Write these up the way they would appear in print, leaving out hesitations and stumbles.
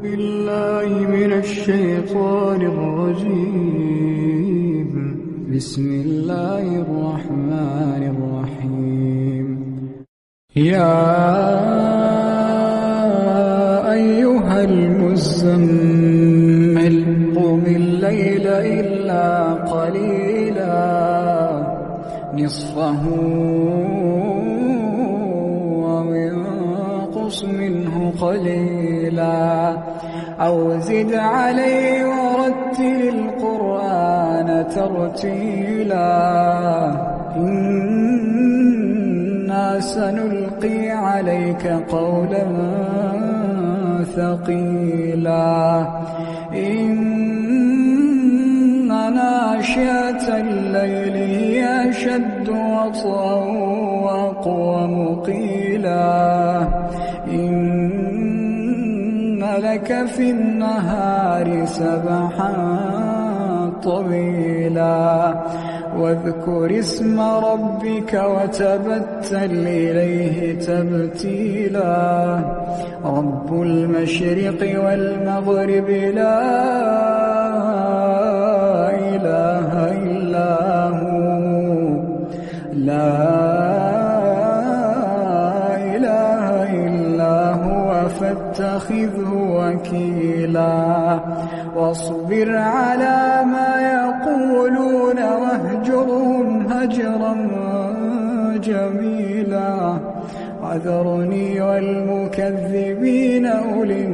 بالله من الشيطان الرجيم. بسم الله الرحمن الرحيم. يا أيها المزمل قم الليل إلا قليلا نصفه وانقص منه قليلا أو زد عليه ورتل القرآن ترتيلا إنا سنلقي عليك قولا ثقيلا إن ناشئة الليل هي أشد وطئا وأقوم قيلا إن لك في النهار سبحا طويلا واذكر اسم ربك وتبتل إليه تبتيلا رب المشرق والمغرب لا إله إلا هو فاتخذه وكيلا واصبر على ما يقولون واهجرهم هجرا جميلا وذرني والمكذبين أولي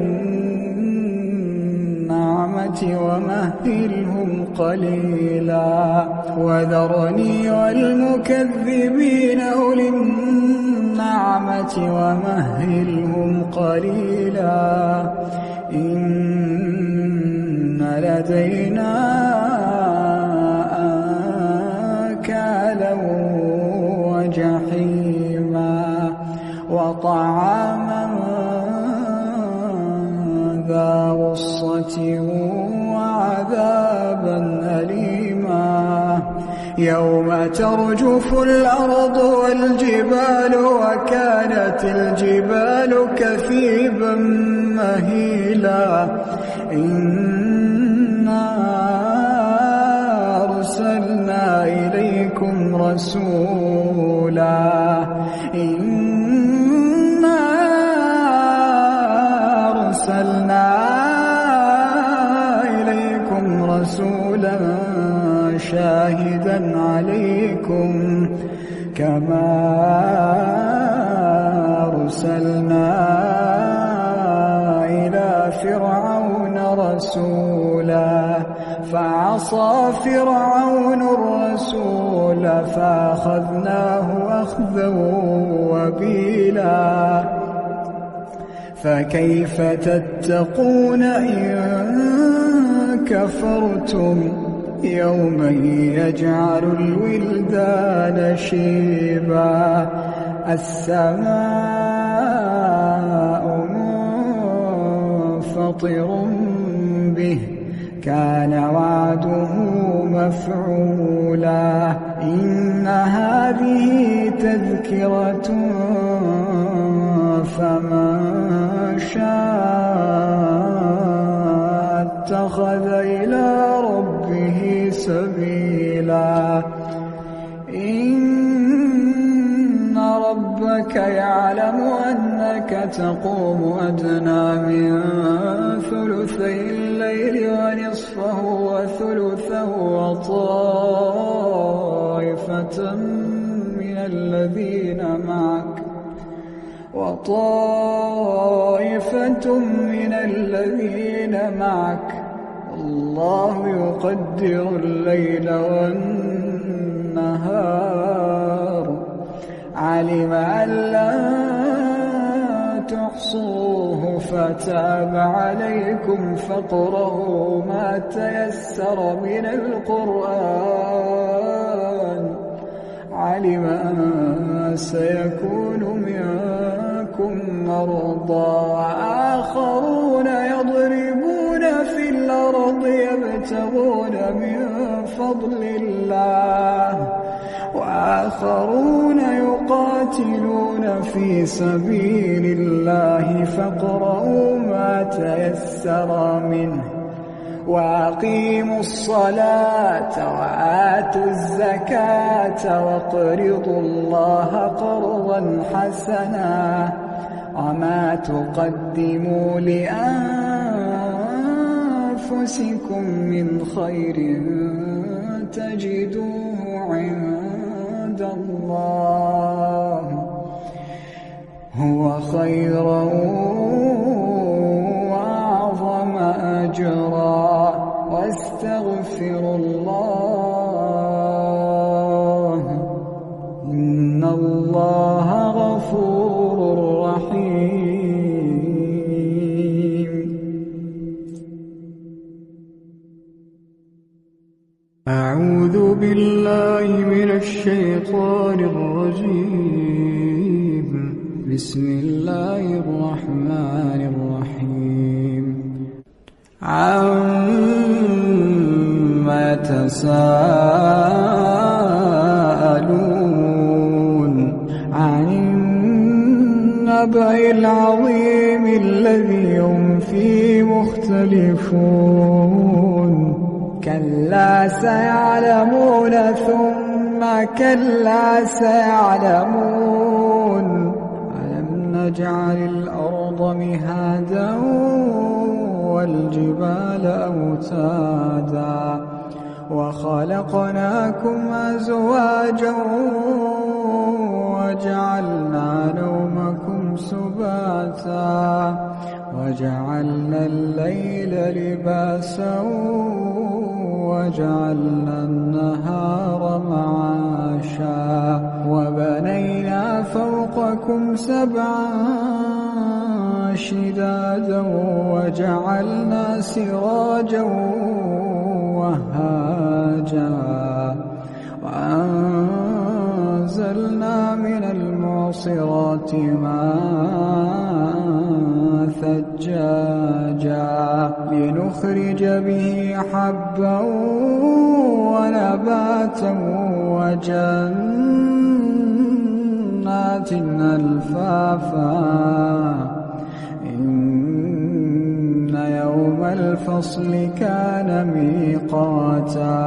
النعمة ومهلهم قليلا وذرني والمكذبين أولي النعمة ومهلهم قليلا إن لدينا أنكالا وجحيما وطعاما ذا غصة وعذابا أليما يوم ترجف الأرض والجبال وكانت الجبال كثيبا مهيلا إنا أرسلنا إليكم رسولا إنا أرسلنا إليكم رسولا شاهدا عليكم كما أرسلنا إلى فرعون رسولا فعصى فرعون الرسول فأخذناه أخذا وبيلا فكيف تتقون إن كفرتم يوما يجعل الولدان شيبا السماء منفطر به كان وعده مفعولا إن هذه تذكرة فمن شاء اتخذ إلى ربه سبيلا إن ربك يعلم أنك تقوم أدنى من ثلثي الليل ونصفه وثلثه وطائفة من الذين معك الله يقدر الليل والنهار علم أن لا تحصوه فتاب عليكم فاقرؤوا ما تيسر من القرآن علم أن سيكون منكم مرضى وآخرون يضربون في الأرض يبتغون من فضل الله وآخرون يقاتلون في سبيل الله فاقرؤوا ما تيسر منه وأقيموا الصلاة وآتوا الزكاة وَاقْرِضُوا الله قرضا حسنا وما تقدموا لأنفسكم من خير تجدوه عند الله هو خيرا وأعظم أجرا واستغفروا الله إن الله غفور رحيم. أعوذ بالله من الشيطان الرجيم. بسم الله الرحمن الرحيم. عما يتساءلون عن النبأ العظيم الذي هم فيه مختلفون كلا سيعلمون ثم كلا سيعلمون ألم نجعل الأرض مهادا والجبال أوتادا وخلقناكم أزواجا وجعلنا نومكم سباتا وجعلنا الليل لباسا وجعلنا النهار معاشا وبنينا فوقكم سبعا شدادا وجعلنا سراجا وهاجا وأنزلنا من المعصرات ماء ثجاجا لنخرج به حبا ونباتا وجنات ألفافا إن يوم الفصل كان ميقاتا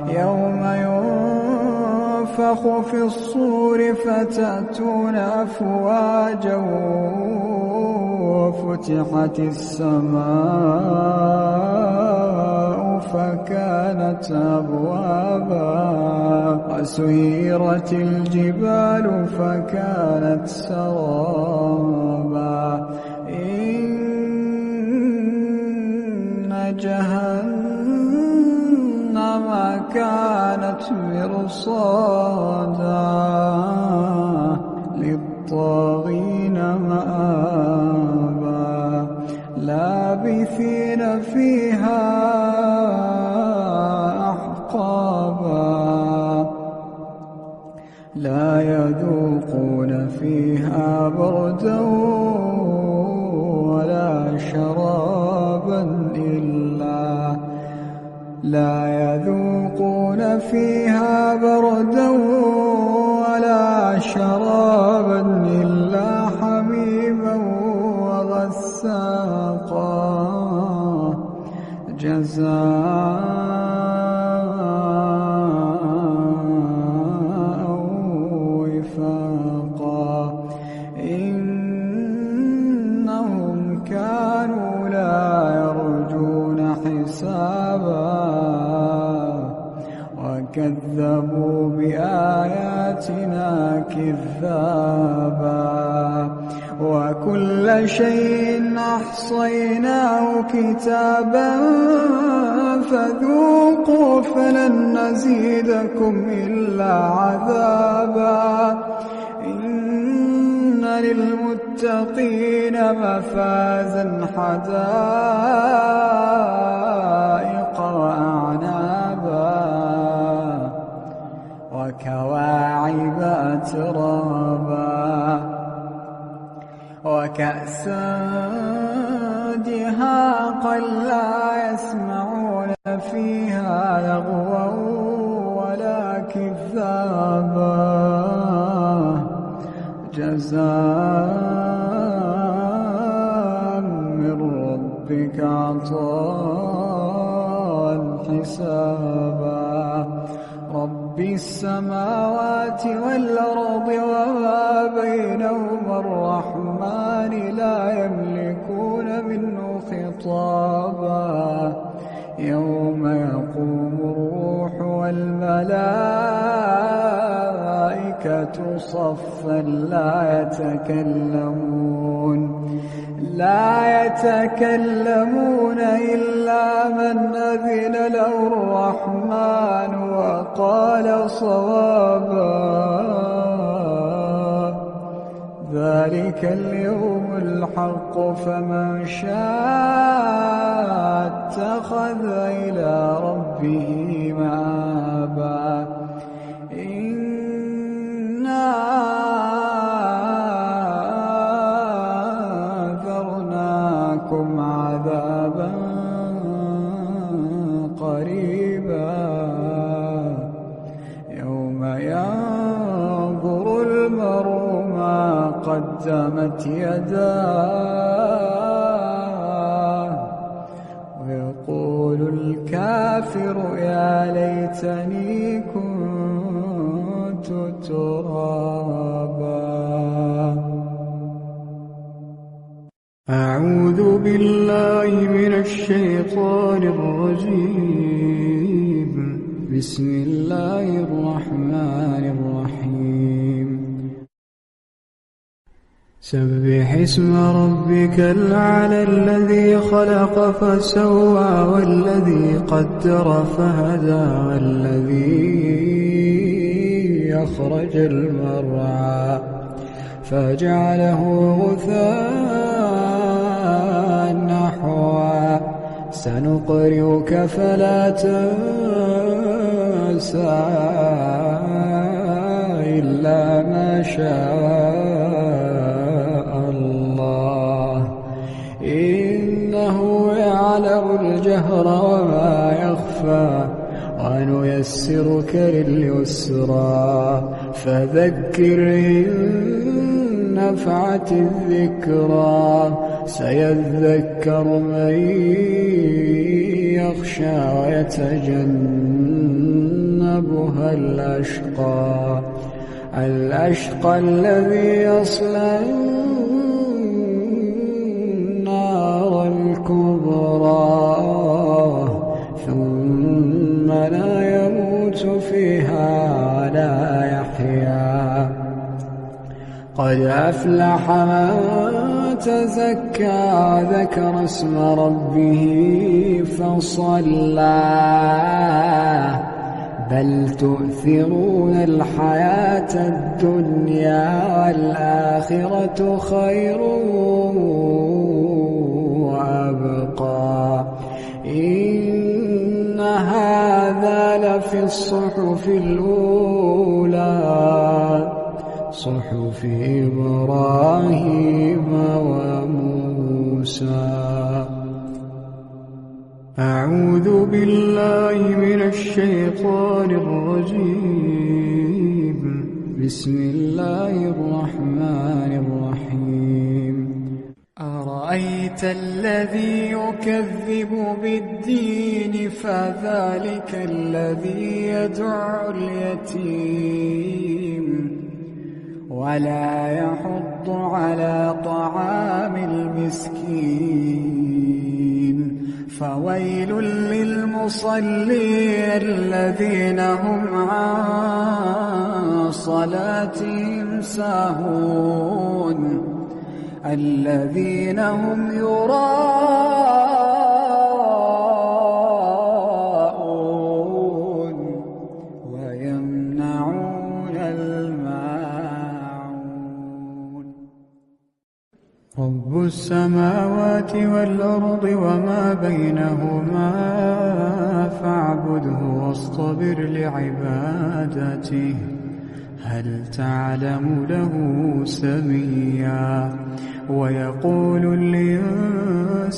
يوم ينفخ في الصور فتأتون أفواجا وفتحت السماء فكانت أبوابا وسيرت الجبال فكانت سرابا إن جهنم كانت مرصادا للطاغين مآبا لابثين فيها أحقابا لا يذوقون فيها بردا ولا شرابا لا يذوقون فيها بردا ولا شرابا إلا حميما وغساقا جزاء وفاقا إنهم كانوا لا يرجون حسابا وكذبوا بآياتنا كذابا وكل شيء أحصيناه كتابا فذوقوا فلن نزيدكم إلا عذابا إن للمتقين مفازا حدائق وأعنابا وكواعب أترابا وكأسا دهاقا لا يسمعون فيها لغوا ولا كذابا جزاء من ربك عطاء حسابا رب السماوات والأرض وما بينهما الرحمن لا يملكون منه خطابا يوم يقوم الروح والملائكة صفا لا يتكلمون إلا من أذن له الرحمن وقال صوابا ذلك اليوم الحق فمن شاء اتخذ إلى ربه مآبا إنا أنذرناكم عذابا قريبا يوم ينظر المرء ما قدمت يداه ويقول الكافر يا ليتني كنت ترابا. أعوذ بالله من الشيطان الرجيم. بسم الله الرحمن الرحيم. سبح اسم ربك الأعلى الذي خلق فسوى والذي قدر فهدى والذي أخرج المرعى فجعله غثاء نحوا سنقرئك فلا تنسى إلا ما شاء الله إنه يعلم الجهر وما يخفى ونيسرك لليسرى فذكر إن نفعت الذكرى سيذكر من يخشى ويتجنبها الأشقى الذي يصلى النار الكبرى ثم لا يموت فيها ولا يحيا قد أفلح من تزكى وذكر اسم ربه فصلى بل تؤثرون الحياة الدنيا والآخرة خير وأبقى إن هذا لفي الصحف الأولى صحف إبراهيم وموسى. أعوذ بالله من الشيطان الرجيم. بسم الله الرحمن الرحيم. أرأيت الذي يكذب بالدين فذلك الذي يدع اليتيم ولا يحض على طعام المسكين فويل للمصلين الذين هم عن صلاتهم ساهون الذين هم يراءون ويمنعون الماعون. رب السماوات والأرض وما بينهما فاعبده واصطبر لعبادته هل تعلم له سميا. ويقول الإنسان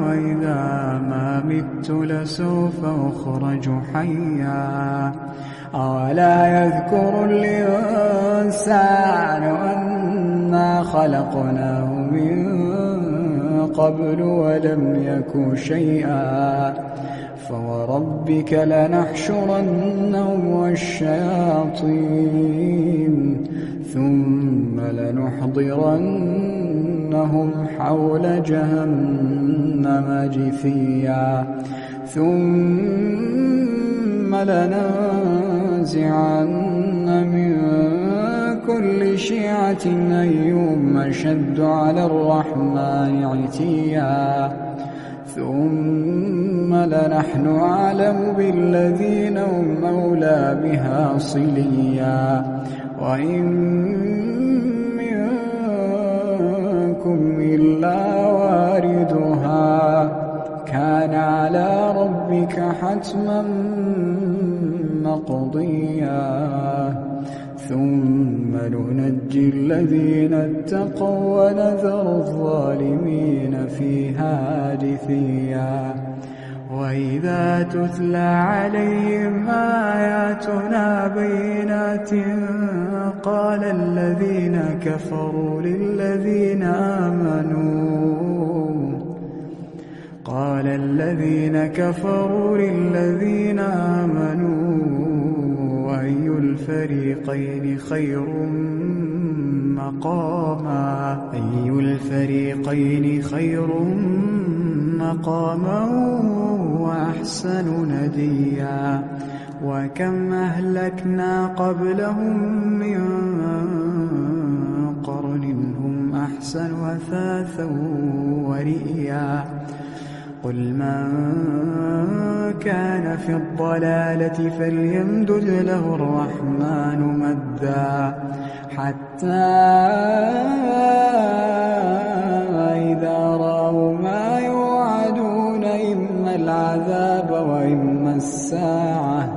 وإذا ما مت لسوف أخرج حيا أولا يذكر الإنسان أنا خلقناه من قبل ولم يك شيئا فوربك لنحشرنهم والشياطين ثم لنحضرنهم حول جهنم جثيا ثم لننزعن من كل شيعة أيهم أشد على الرحمن عتيا ثم لنحن أعلم بالذين هم أولى بها صليا وإن منكم إلا واردها كان على ربك حتما مقضيا ثم ننجي الذين اتقوا ونذر الظالمين فيها جثيا وإذا تتلى عليهم آياتنا بينات قال الذين كفروا للذين آمنوا أي الفريقين خير مقاما وأحسن نديا وكم أهلكنا قبلهم من قرن هم أحسن أثاثا ورئيا قل من كان في الضلالة فليمدد له الرحمن مدا حتى إذا رأوا ما يوعدون إما العذاب وإما الساعة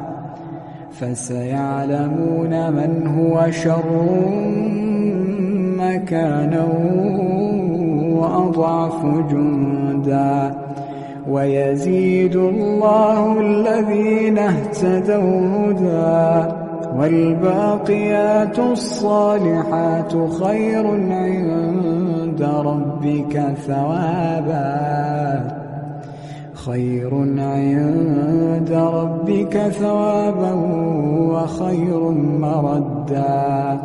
فسيعلمون من هو شر مكانا وأضعف جندا ويزيد الله الذين اهتدوا هدى والباقيات الصالحات خير عند ربك ثوابا وخير مردا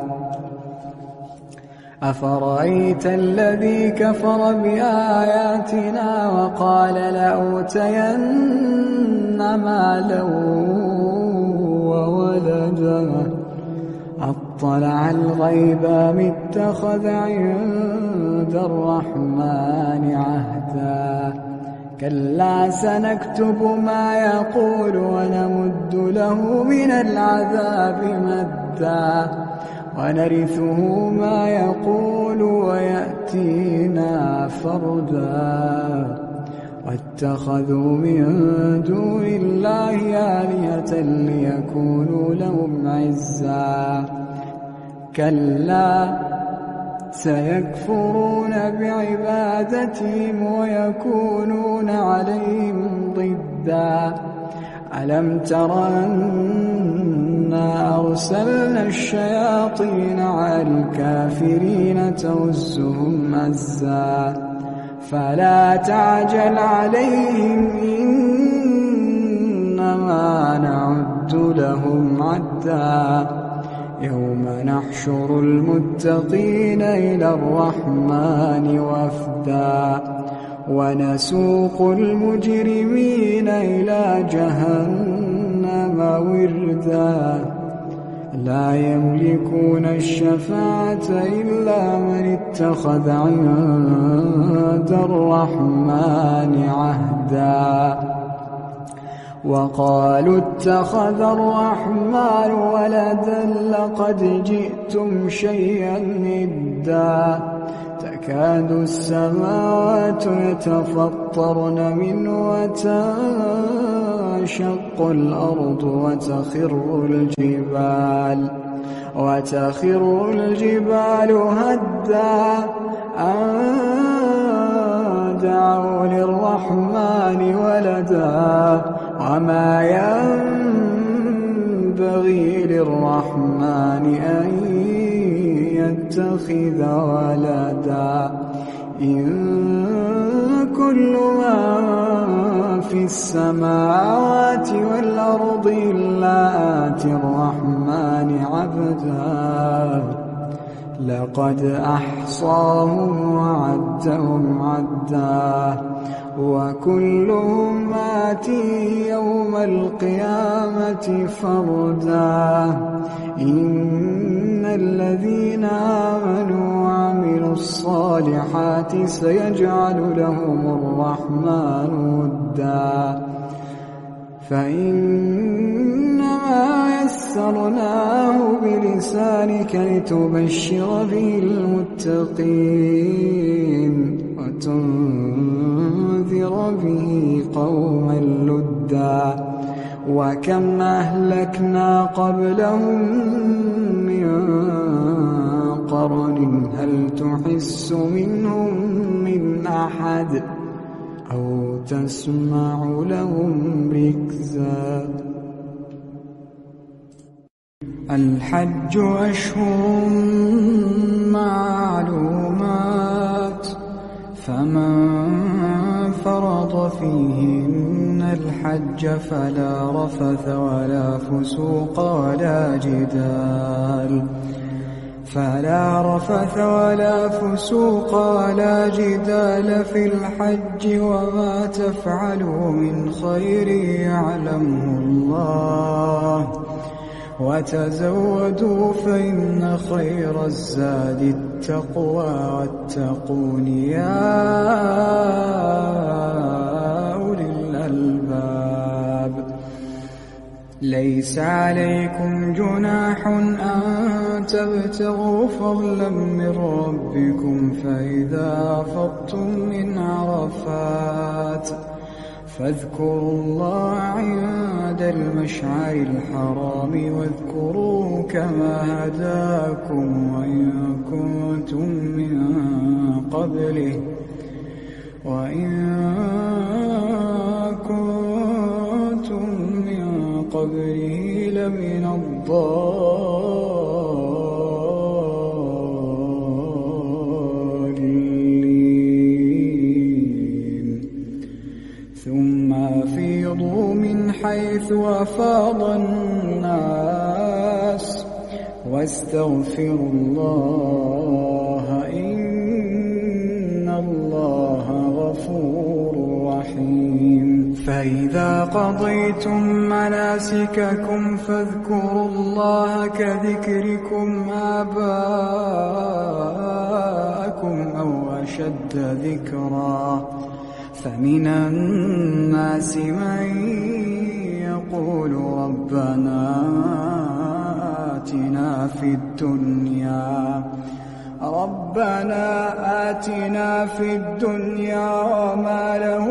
أفرأيت الذي كفر بآياتنا وقال لأوتين مالا وولدا أطلع الغيب أم اتخذ عند الرحمن عهدا كلا سنكتب ما يقول ونمد له من العذاب مدا ونرثه ما يقول ويأتينا فردا واتخذوا من دون الله آلهة ليكونوا لهم عزا كلا سيكفرون بعبادتهم ويكونون عليهم ضدا ألم تر أنا أرسلنا الشياطين على الكافرين تؤزهم أزا فلا تعجل عليهم إنما نعد لهم عدا يوم نحشر المتقين إلى الرحمن وفدا ونسوق المجرمين إلى جهنم وردا لا يملكون الشفاعة إلا من اتخذ عند الرحمن عهدا وقالوا اتخذ الرحمن ولدا لقد جئتم شيئا إدا تكاد السماوات يتفطرن منه وتنشق الأرض وتخر الجبال هدا أن دعوا للرحمن ولدا وما ينبغي للرحمن أن يتخذ ولدا إن كل من في السماوات والأرض إلا آتي الرحمن عبدا لقد أحصاهم وعدهم عدا وكلهم آتيه يوم القيامة فردا إن الذين آمنوا وعملوا الصالحات سيجعل لهم الرحمن ودا فإنما يسرناه بلسانك لتبشر به المتقين وتنذر به قوما لدا وكم أهلكنا قبلهم من قرن هل تحس منهم من أحد أو تسمع لهم ركزا الحج أشهر معلومات فمن فرض فيهن الحج فلا رفث ولا فسوق ولا جدال في الحج وما تفعلوا من خير يعلمه الله وتزودوا فإن خير الزاد التقوى واتقون يا أولي الألباب ليس عليكم جناح أن تبتغوا فضلا من ربكم فإذا أفضتم من عرفات فاذكروا الله عند المشعر الحرام واذكروه كما هداكم وإن كنتم من قبله لمن الضالين ثم أفيضوا من حيث أفاض الناس واستغفروا الله إن الله غفور رحيم فإذا قضيتم مناسككم فاذكروا الله كذكركم آباءكم أو أشد ذكرا فمن الناس من يقول ربنا آتنا في الدنيا وما له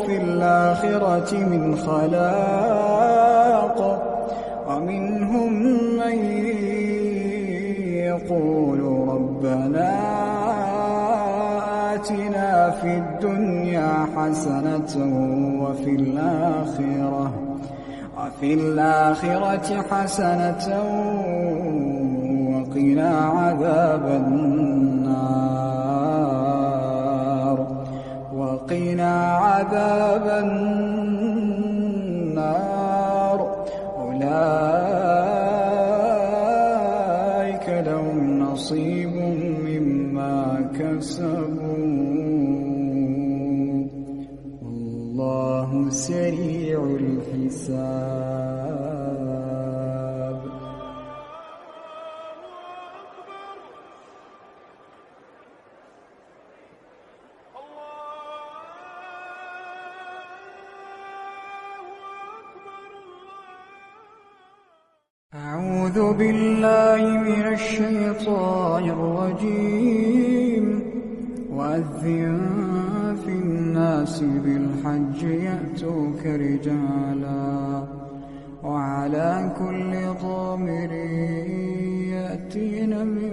في الآخرة من خلاق ومنهم من يقول ربنا آتنا في الدنيا حسنة وفي الآخرة حسنة وقنا عذاب النار أولئك لهم نصيب مما كسبوا والله سريع الحساب أعوذ بالله من الشيطان الرجيم وأذن في الناس بالحج يأتوك رجالا وعلى كل ضامر يأتين من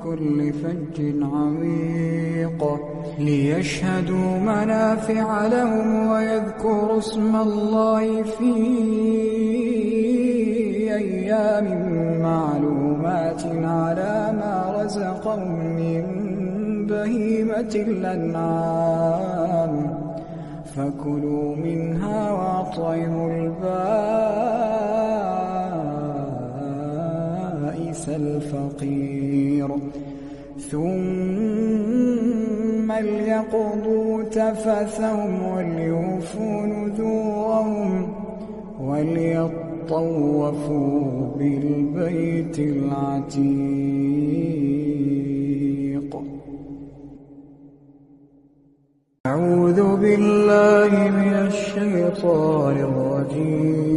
كل فج عميق ليشهدوا منافع لهم ويذكروا اسم الله في أيام معلومات على ما رزقهم من بهيمة الأنعام فكلوا منها وأطعموا البائس الفقير ثم ليقضوا تفثهم وليوفوا نذورهم وليطوفوا بالبيت العتيق. أعوذ بالله من الشيطان الرجيم.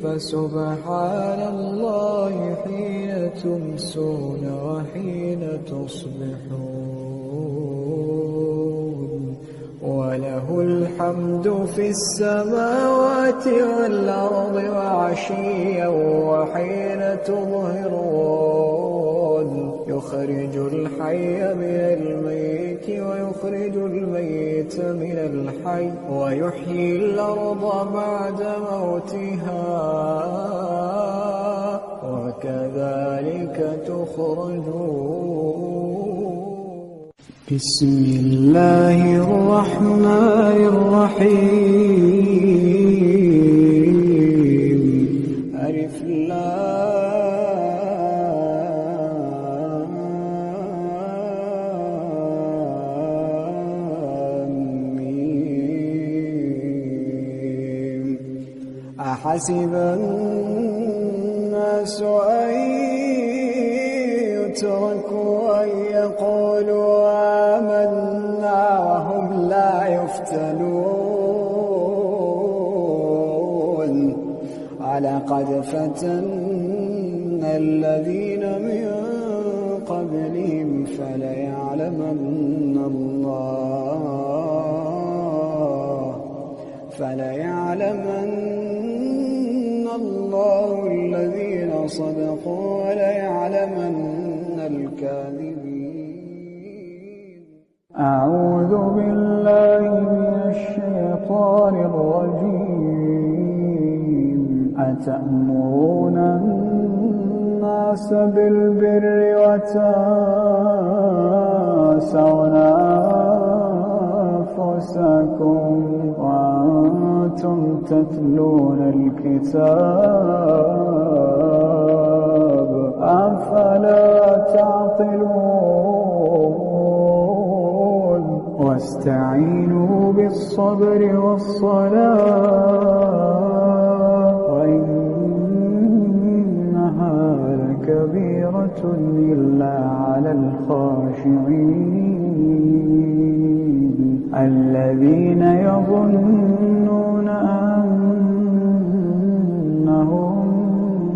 فسبحان الله حين تمسون وحين تصبحون وله الحمد في السماوات والأرض وعشيا وحين تظهرون يخرج الحي من الميت ويخرج الميت من الحي ويحيي الأرض بعد موتها وكذلك تخرجون. بسم الله الرحمن الرحيم. ألف لام ميم. أحسب الناس أن يتركوا أن يقولوا آمنا وهم لا يفتنون ولقد فتنا الذين من قبلهم فليعلمن الله الذين صدقوا وليعلمن الكاذبين. أعوذ بالله من الشيطان الرجيم. أتأمرون الناس بالبر وتنسون أنفسكم وأنتم تتلون الكتاب أفلا تعقلون. واستعينوا بالصبر والصلاة وإنها لكبيرة إلا على الخاشعين الذين يظنون أنهم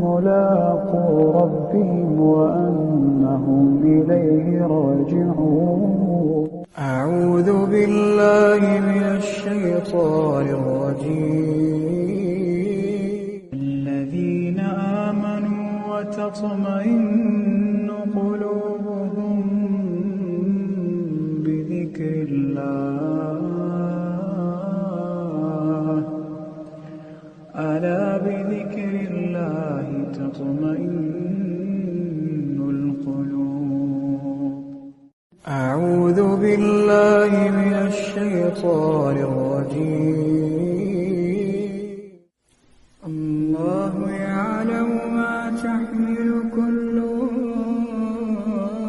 ملاقو ربهم وأنهم إليه راجعون. أعوذ بالله من الشيطان الرجيم. الذين آمنوا وتطمئن قلوبهم بذكر الله ألا بذكر الله تطمئن القلوب. أعوذ بالله من الشيطان الرجيم. الله يعلم ما تحمل كل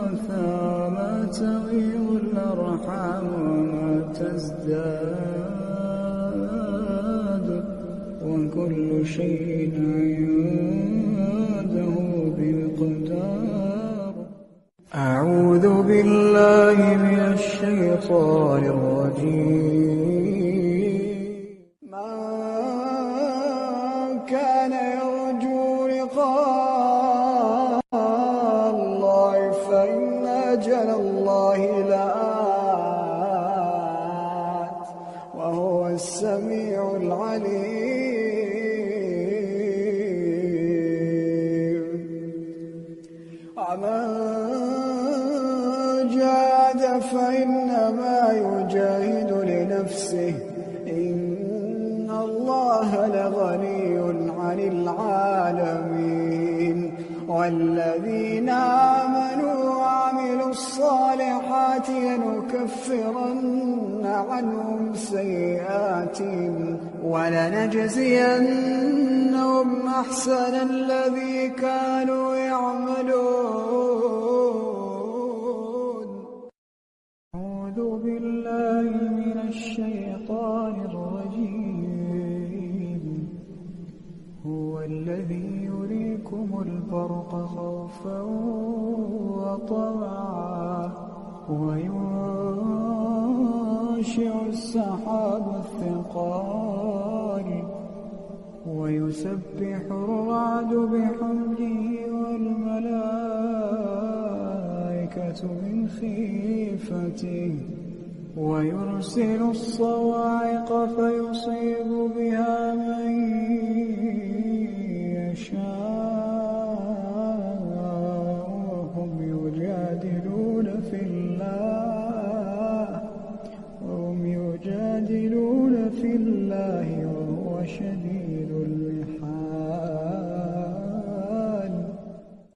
أنثى وما تغيض الأرحام وما تزداد وكل شيء عنده بمقدار. أعوذ بالله من الشيطان الرجيم. من كان يرجو لقاء الله فإن أجل الله لآت وهو السميع العليم. ومن جاهد فإنما يجاهد لنفسه إن الله لغني عن العالمين والذين آمنوا وعملوا الصالحات لنكفرن عنهم سيئاتهم ولنجزينهم أحسن الذي كانوا يعملون. أعوذ بالله من الشيطان الرجيم. هو الذي يريكم البرق خوفا وطمعا وينشئ السحاب الثقال ويسبح الرعد بحمده والملائكة من خيفته ويرسل الصواعق فيصيب بها من يشاء وهم يجادلون في الله وهو شديد المحال.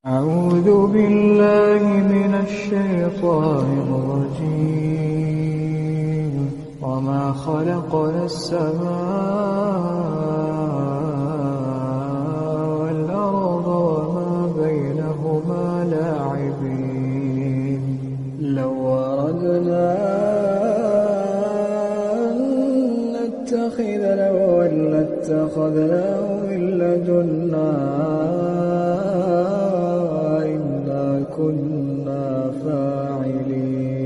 أعوذ بالله من الشيطان الرجيم. وما خلقنا السماء والأرض وما بينهما لاعبين. لو أردنا أن نتخذ لهوا لاتخذناه من لدنا إنا كنا فاعلين.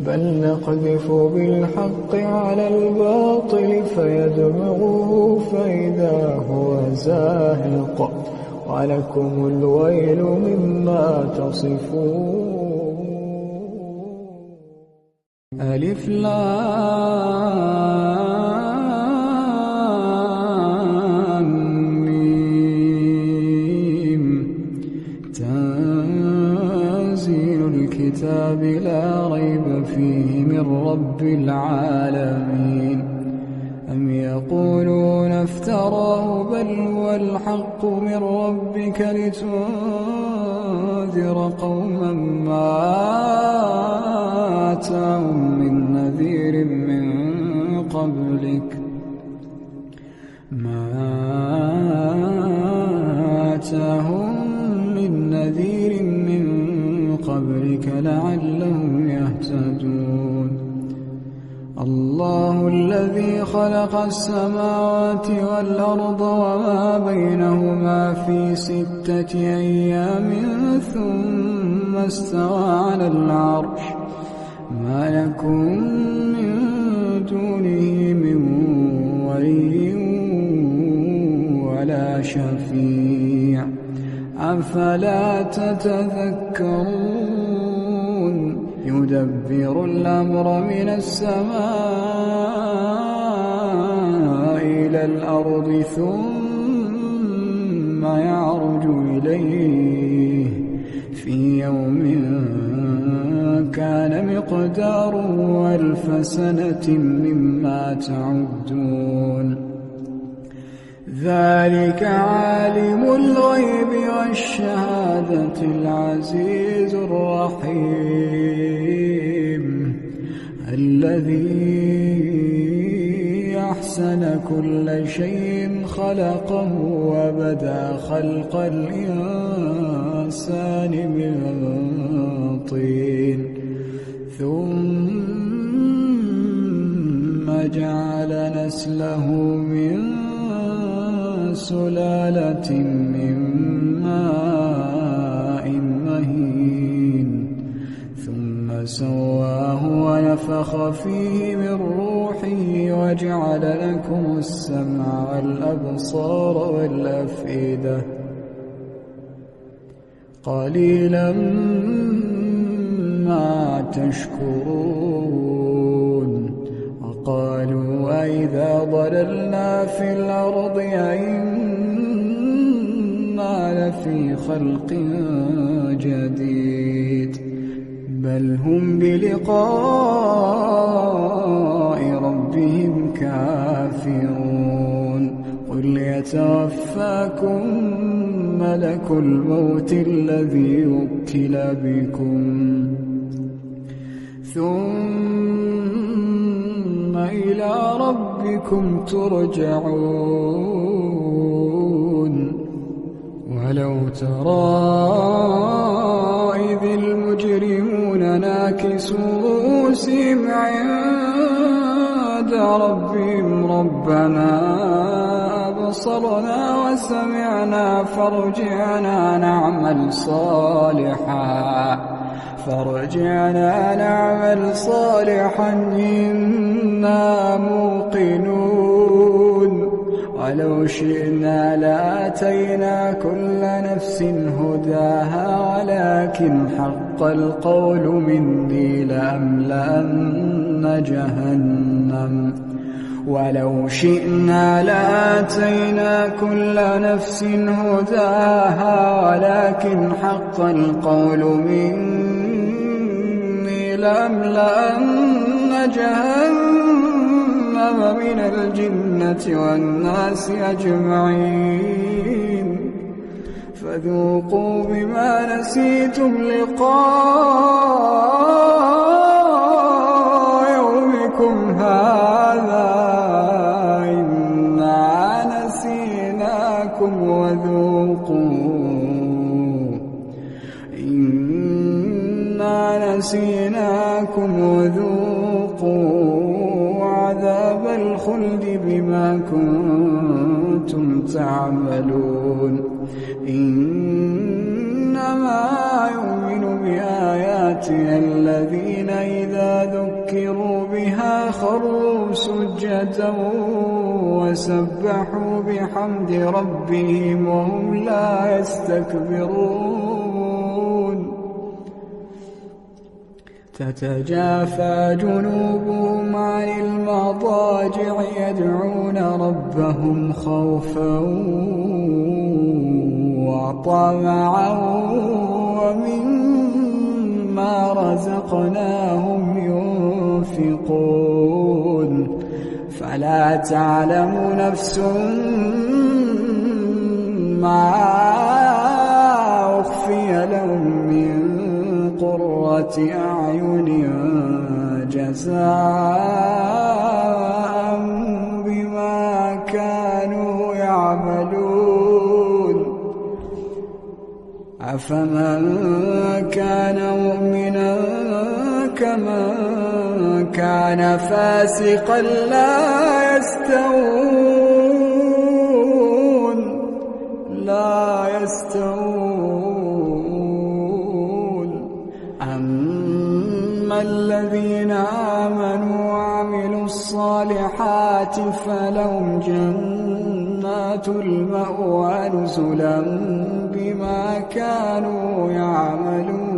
بل نقذف بالحق على الباطل فيدمغه فإذا هو زاهق ولكم الويل مما تصفون. ألف لام ميم. تنزيل الكتاب لا ريب فيه من رب العالمين. أم يقولون افتراه بل هو الحق من ربك لتنذر قوما ما آتاهم من نذير من قبلك لعلهم يهتدون. الله الذي خلق السماوات والأرض وما بينهما في 6 أيام ثم استوى على العرش. ما لكم من دونه من ولي ولا شفيع أفلا تتذكرون. يدبر الأمر من السماء إلى الأرض ثم يعرج إليه في يوم كان مقداره 1000 سنة مما تعدون. ذلك عالم الغيب والشهادة العزيز الرحيم الذي أحسن كل شيء خلقه وبدأ خلق الإنسان من طين ثم جعل نسله من سلالة من ماء مهين ثم سواه ونفخ فيه من روحه وجعل لكم السمع والأبصار والأفئدة قليلا ما تشكرون. وقالوا أئذا ضللنا في الأرض أئنا لفي خلق جديد بل هم بلقاء ربهم كافرون. قل يتوفاكم ملك الموت الذي وكل بكم ثم إلى ربكم ترجعون ولو ترى إذ المجرمون ناكسوا رؤوسهم عند ربهم ربنا أبصرنا وسمعنا فارجعنا نعمل صالحا إنا موقنون ولو شئنا لآتينا كل نفس هداها ولكن حق القول مني لأملأن جهنم ولو شئنا لآتينا كل نفس هداها ولكن حق القول مني لأملأن جهنم من الجنة والناس أجمعين فذوقوا بما نسيتم لقاء يومكم هذا إنا نسيناكم وذوقوا عذاب الخلد بما كنتم تعملون إنما يؤمن بآياتنا الذين إذا ذكروا بها خروا سجدا وسبحوا بحمد ربهم وهم لا يستكبرون تتجافى جنوبهم عن المضاجع يدعون ربهم خوفا وطمعا ومما رزقناهم ينفقون فلا تعلم نفس ما أخفي لهم من قرة أعين جزاء بما كانوا يعملون أفمن كان مؤمنا كمن كان فاسقا لا يستوون أما الذين آمنوا وعملوا الصالحات فلهم جنات المأوى نزلا بما كانوا يعملون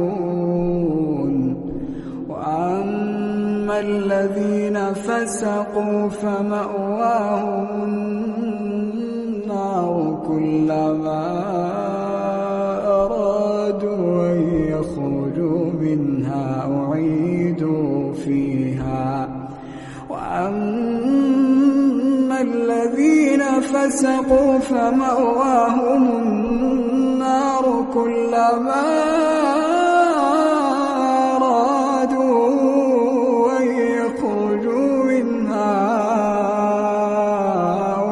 وأما الذين فسقوا فمأواهم النار كلما أرادوا أن يخرجوا منها أعيدوا فيها وأما الذين فسقوا فمأواهم النار كلما أرادوا أن يخرجوا منها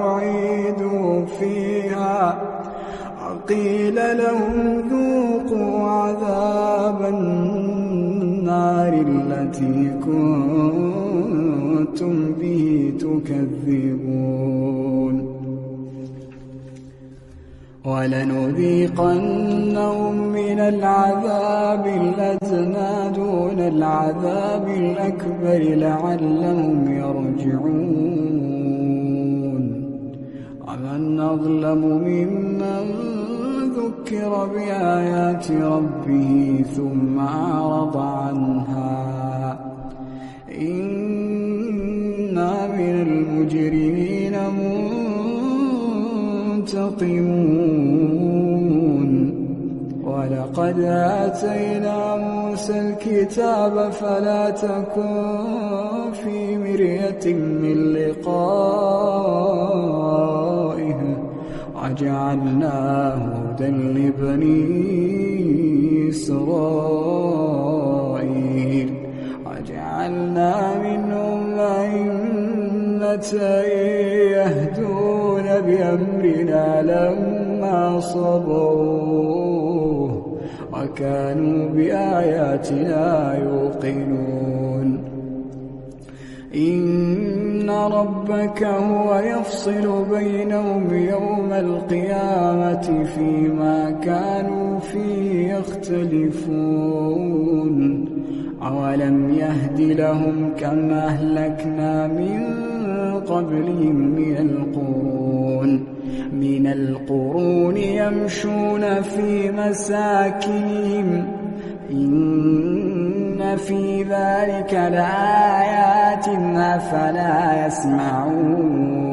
أعيدوا فيها وقيل لهم ذوقوا عذاب النار التي كنتم به تكذبون ولنذيقنهم من العذاب الأدنى دون العذاب الأكبر لعلهم يرجعون ومن أظلم ممن ذكر بآيات ربه ثم أعرض عنها إنا من المجرمين منتقمون ولقد آتينا موسى الكتاب فلا تكن في مرية من لقائه وجعلناه هدى لبني إسرائيل وجعلنا منهم أئمة يهدون بأمرنا لما صبروا وكانوا بآياتنا يوقنون إن ربك هو يفصل بينهم يوم القيامة فيما كانوا فيه يختلفون أولم يهد لهم كما أهلكنا من قبلهم من القرون يمشون في مساكنهم إن في ذلك لآيات أفلا يسمعون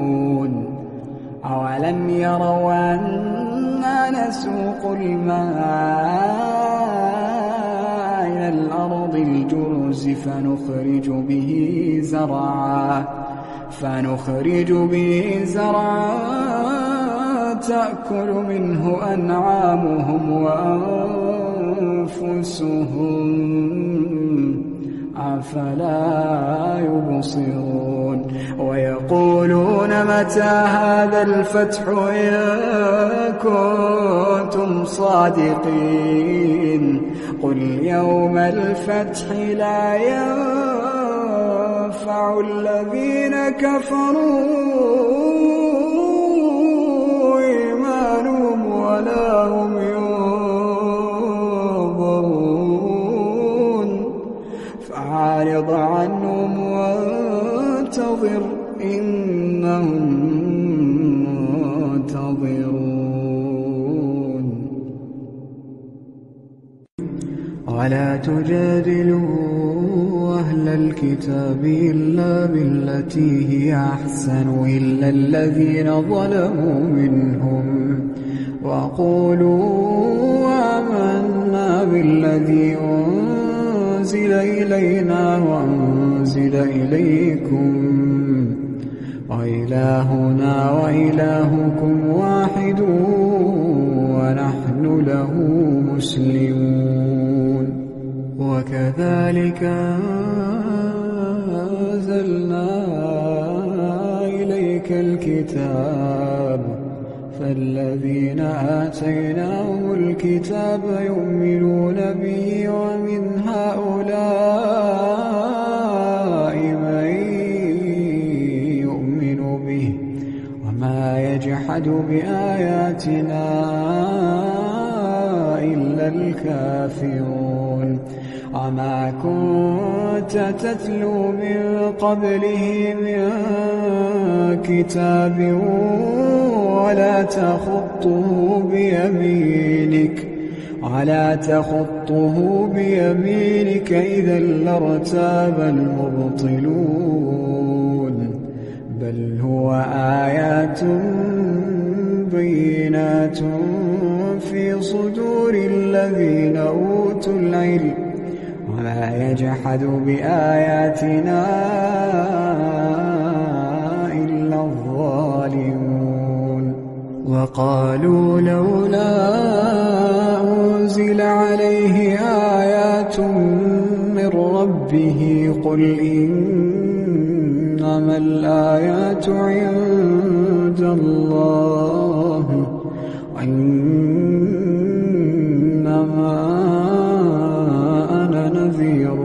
أولم يروا أنا نسوق الماء إلى الأرض الجرز فنخرج به زرعا تأكل منه أنعامهم وأنفسهم أفلا يبصرون ويقولون متى هذا الفتح إن كنتم صادقين قل يوم الفتح لا ينفع الذين كفروا إيمانهم ولا هم ينظرون فأعرض عنهم وانتظر إنهم منتظرون ولا تجادلوا أهل الكتاب إلا بالتي هي أحسن إلا الذين ظلموا منهم وقولوا آمنا بالذي أنزل إلينا وأنزل إليكم وإلهنا وإلهكم واحد ونحن له مسلمون وكذلك أنزلنا إليك الكتاب فالذين آتيناهم الكتاب يؤمنون به ومن هؤلاء من يؤمن به وما يجحد بآياتنا إلا الكافرون وما كنت تتلو من قبله من كتاب ولا تخطه بيمينك إذا لارتاب المبطلون بل هو آيات بينات في صدور الذين أوتوا العلم وما يجحد بآياتنا إلا الظالمون وقالوا لولا أنزل عليه آيات من ربه قل إنما الآيات عند الله وإنما أنا نذير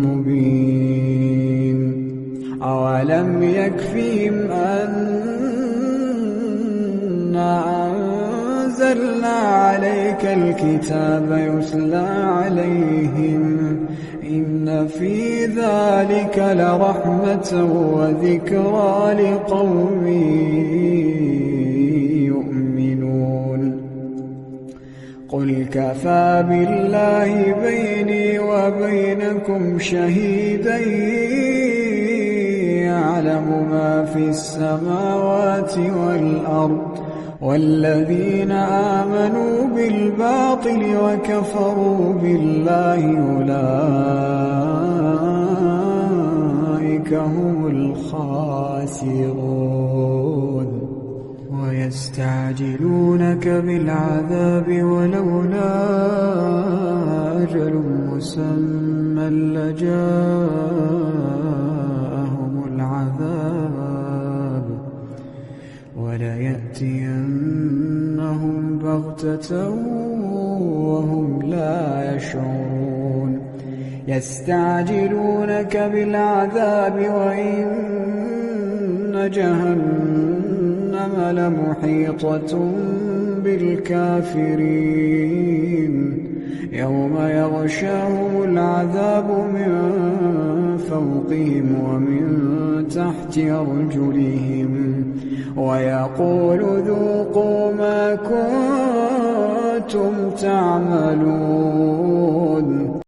مبين أولم يكفهم أنا أنزلنا عليك الكتاب يتلى عليهم إن في ذلك لرحمة وذكرى لقوم يؤمنون قل كفى بالله بيني وبينكم شهيدا يعلم ما في السماوات والأرض والذين آمنوا بالباطل وكفروا بالله أولئك هم الخاسرون يستعجلونك بالعذاب ولولا أجل مسمى لجاءهم العذاب وليأتينهم بغتة وهم لا يشعرون يستعجلونك بالعذاب وإن جهنم لمحيطة بالكافرين يوم يغشاهم العذاب من فوقهم ومن تحت أرجلهم ويقول ذوقوا ما كنتم تعملون